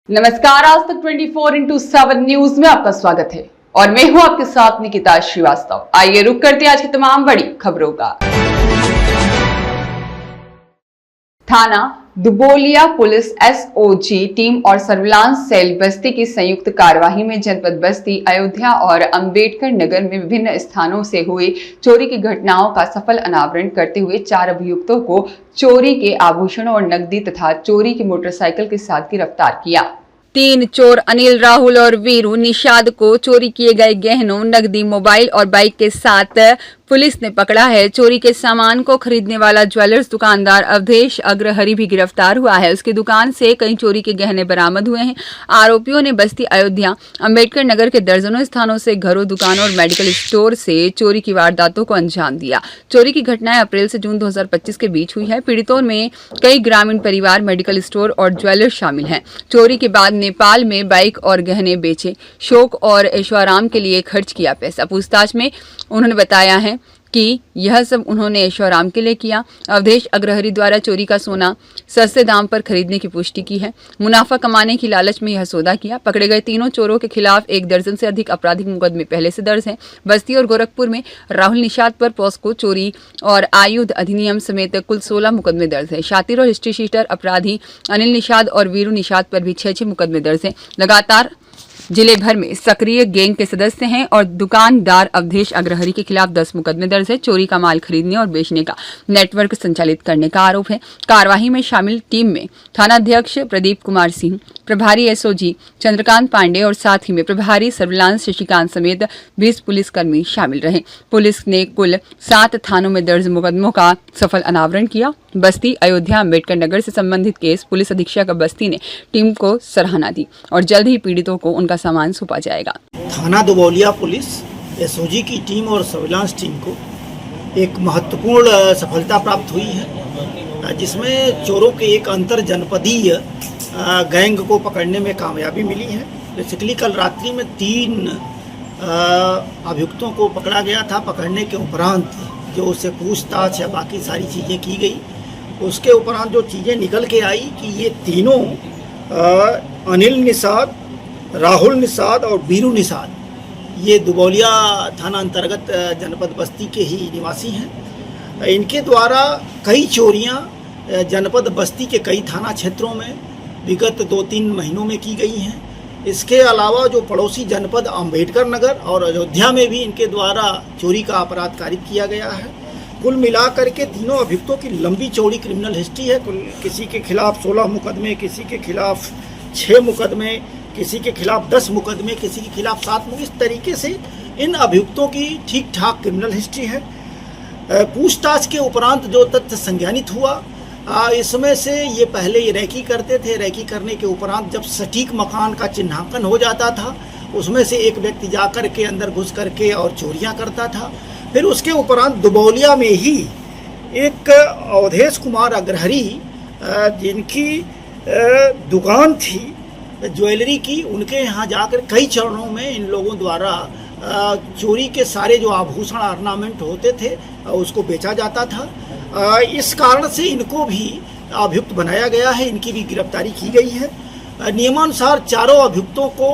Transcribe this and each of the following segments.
नमस्कार, आज तक 24/7 न्यूज में आपका स्वागत है और मैं हूं आपके साथ निकिता श्रीवास्तव। आइए रुक करते हैं आज की तमाम बड़ी खबरों का। थाना दुबोलिया पुलिस एसओजी टीम और सर्विलांस सेल बस्ती की संयुक्त कार्यवाही में जनपद बस्ती, अयोध्या और अंबेडकर नगर में विभिन्न स्थानों से हुए चोरी की घटनाओं का सफल अनावरण करते हुए 4 अभियुक्तों को चोरी के आभूषणों और नकदी तथा चोरी की मोटरसाइकिल के साथ गिरफ्तार किया। 3 चोर अनिल, राहुल और वीरू निषाद को चोरी किए गए गहनों, नकदी, मोबाइल और बाइक के साथ पुलिस ने पकड़ा है। चोरी के सामान को खरीदने वाला ज्वेलर्स दुकानदार अवधेश अग्रहरि भी गिरफ्तार हुआ है। उसकी दुकान से कई चोरी के गहने बरामद हुए हैं। आरोपियों ने बस्ती, अयोध्या, अंबेडकर नगर के दर्जनों स्थानों से घरों, दुकानों और मेडिकल स्टोर से चोरी की वारदातों को अंजाम दिया। चोरी की घटनाएं अप्रैल से जून 2025 के बीच हुई है। पीड़ितों में कई ग्रामीण परिवार, मेडिकल स्टोर और ज्वेलर्स शामिल हैं। चोरी के बाद नेपाल में बाइक और गहने बेचे, शौक और ऐशोआराम के लिए खर्च किया पैसा। पूछताछ में उन्होंने बताया है कि यह सब उन्होंने ऐशोआराम के लिए किया। अवधेश अग्रहरि द्वारा चोरी का सोना सस्ते दाम पर खरीदने की पुष्टि की है। मुनाफा कमाने की लालच में यह सौदा किया। पकड़े गए तीनों चोरों के खिलाफ 1 दर्जन से अधिक आपराधिक मुकदमे पहले से दर्ज हैं। बस्ती और गोरखपुर में राहुल निषाद पर पॉस्को, चोरी और आयुध अधिनियम समेत कुल 16 मुकदमे दर्ज है। शातिर और हिस्ट्री शीटर अपराधी अनिल निषाद और वीरू निषाद पर भी 6 मुकदमे दर्ज हैं। लगातार जिले भर में सक्रिय गैंग के सदस्य हैं और दुकानदार अवधेश अग्रहरि के खिलाफ 10 मुकदमे दर्ज है। चोरी का माल खरीदने और बेचने का नेटवर्क संचालित करने का आरोप है। कार्यवाही में शामिल टीम में थानाध्यक्ष प्रदीप कुमार सिंह, प्रभारी एसओजी चंद्रकांत पांडे और साथ ही में प्रभारी सर्विलांस शशिकांत समेत 20 पुलिसकर्मी शामिल रहे। पुलिस ने कुल 7 थानों में दर्ज मुकदमों का सफल अनावरण किया। बस्ती, अयोध्या, अंबेडकर नगर से संबंधित केस पुलिस अधीक्षक बस्ती ने टीम को सराहना दी और जल्द ही पीड़ितों को उनका सामान सौंपा जाएगा। थाना दुबोलिया पुलिस एसओजी की टीम और सर्विलांस टीम को एक महत्वपूर्ण सफलता प्राप्त हुई है, जिसमें चोरों के एक अंतर जनपदीय गैंग को पकड़ने में कामयाबी मिली है। बेसिकली कल रात्रि में 3 अभियुक्तों को पकड़ा गया था। पकड़ने के उपरांत जो उससे पूछताछ या बाकी सारी चीज़ें की गई, उसके उपरांत जो चीज़ें निकल के आई कि ये तीनों अनिल निषाद, राहुल निषाद और वीरू निषाद ये दुबोलिया थाना अंतर्गत जनपद बस्ती के ही निवासी हैं। इनके द्वारा कई चोरियां जनपद बस्ती के कई थाना क्षेत्रों में विगत 2-3 महीनों में की गई हैं। इसके अलावा जो पड़ोसी जनपद अंबेडकर नगर और अयोध्या में भी इनके द्वारा चोरी का अपराध कारित किया गया है। कुल मिलाकर के तीनों अभियुक्तों की लंबी चौड़ी क्रिमिनल हिस्ट्री है। किसी के खिलाफ 16 मुकदमे, किसी के खिलाफ 6 मुकदमे, किसी के खिलाफ 10 मुकदमे, किसी के खिलाफ 7 मुकदमे। इस तरीके से इन अभियुक्तों की ठीक ठाक क्रिमिनल हिस्ट्री है। पूछताछ के उपरांत जो तथ्य संज्ञानित हुआ, इसमें से ये पहले ये रैकी करते थे। रैकी करने के उपरांत जब सटीक मकान का चिन्हांकन हो जाता था, उसमें से एक व्यक्ति जाकर के अंदर घुस करके और चोरियां करता था। फिर उसके उपरांत दुबोलिया में ही एक अवधेश कुमार अग्रहरि, जिनकी दुकान थी ज्वेलरी की, उनके यहाँ जाकर कई चरणों में इन लोगों द्वारा चोरी के सारे जो आभूषण, ऑर्नामेंट होते थे उसको बेचा जाता था। इस कारण से इनको भी अभियुक्त बनाया गया है। इनकी भी गिरफ्तारी की गई है। नियमानुसार चारों अभियुक्तों को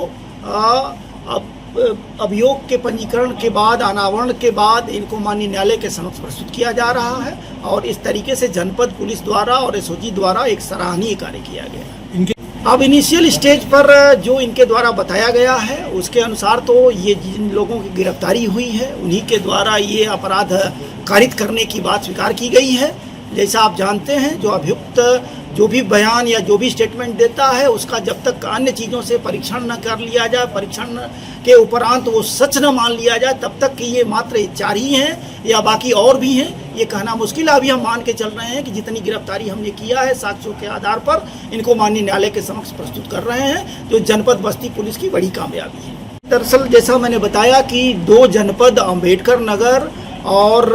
अभियोग के पंजीकरण के बाद, अनावरण के बाद इनको माननीय न्यायालय के समक्ष प्रस्तुत किया जा रहा है और इस तरीके से जनपद पुलिस द्वारा और एसओजी द्वारा एक सराहनीय कार्य किया गया है। अब इनिशियल स्टेज पर जो इनके द्वारा बताया गया है उसके अनुसार तो ये जिन लोगों की गिरफ्तारी हुई है उन्हीं के द्वारा ये अपराध कारित करने की बात स्वीकार की गई है। जैसा आप जानते हैं, जो अभियुक्त जो भी बयान या जो भी स्टेटमेंट देता है उसका जब तक अन्य चीज़ों से परीक्षण न कर लिया जाए, परीक्षण के उपरांत वो सच न मान लिया जाए, तब तक कि ये मात्र 4 ही हैं या बाकी और भी हैं, ये कहना मुश्किल है। अभी हम मान के चल रहे हैं कि जितनी गिरफ्तारी हमने किया है साक्ष्यों के आधार पर इनको माननीय न्यायालय के समक्ष प्रस्तुत कर रहे हैं, जो जनपद बस्ती पुलिस की बड़ी कामयाबी है। दरअसल जैसा मैंने बताया कि 2 जनपद अंबेडकर नगर और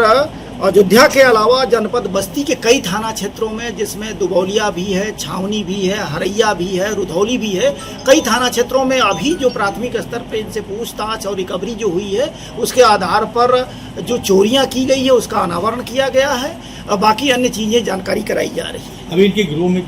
अयोध्या के अलावा जनपद बस्ती के कई थाना क्षेत्रों में, जिसमें दुबोलिया भी है, छावनी भी है, हरैया भी है, रुधौली भी है, कई थाना क्षेत्रों में अभी जो प्राथमिक स्तर पर इनसे पूछताछ और रिकवरी जो हुई है उसके आधार पर जो चोरियां की गई है उसका अनावरण किया गया है। बाकी अन्य चीज़ें जानकारी कराई जा रही है। अभी इनके गिरोह में